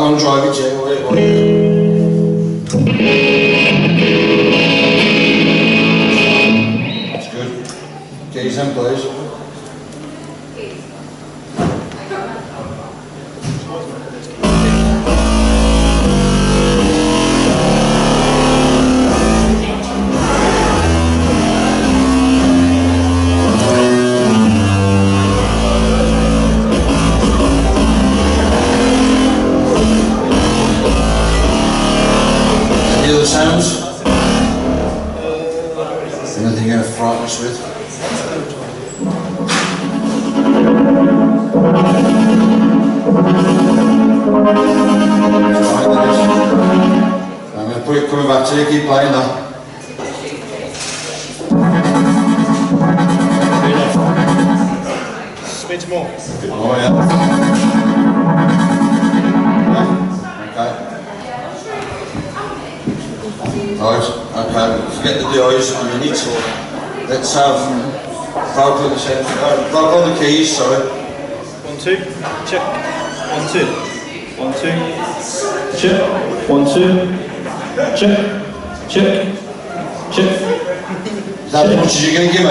on, drive it, Jay. That's good. Keys in, please. The other sounds? Anything you're going to frighten us with? I'm going to put it coming back to you, keep playing that. Spin some more. Oh yeah. Okay. Right, okay, forget the DIs on the needs. Let's have vocal on the keys, sorry. 1, 2, check. 1, 2. 1, 2. Check. 1, 2. Check. Check. Check. Is that as much as you're going to give me?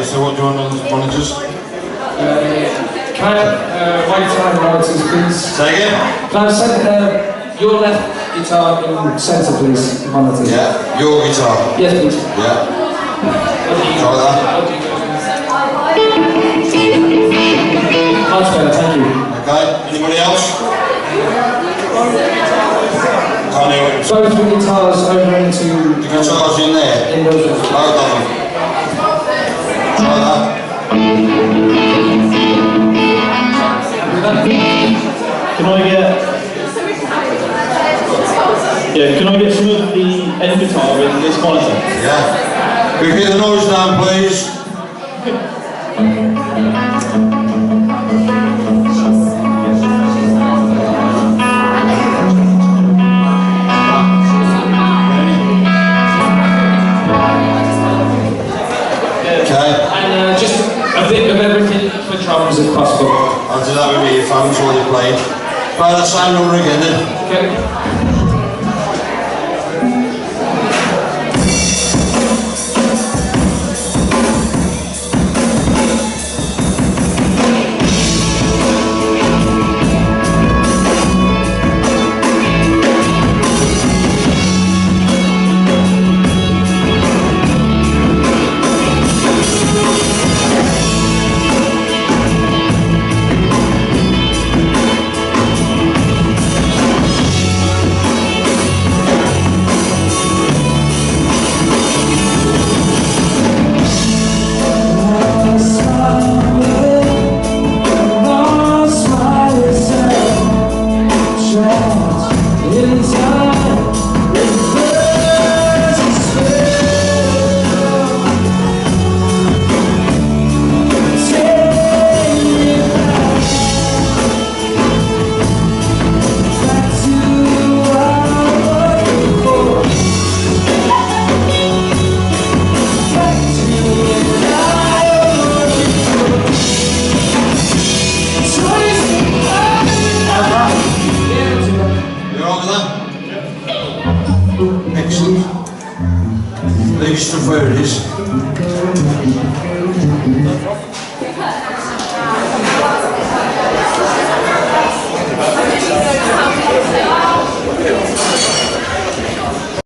So what do you want to just... Can I have right side monitors, please? Say again? Can I send your left guitar in centre, please, monitors? Yeah, your guitar? Yes, please. Yeah. Try that. Much better, thank you. Okay, anybody else? Can't hear it. Both the guitars over into... The guitar's in there? In those ones. Both of them. Try that. Can I get some of the end guitar in this monitor? Yeah. Can you get the noise down, please? Okay. And just a bit of everything for drums if possible. I'll do that with your phones while you're playing. Try that same number again then. Okay. key stuff where it is.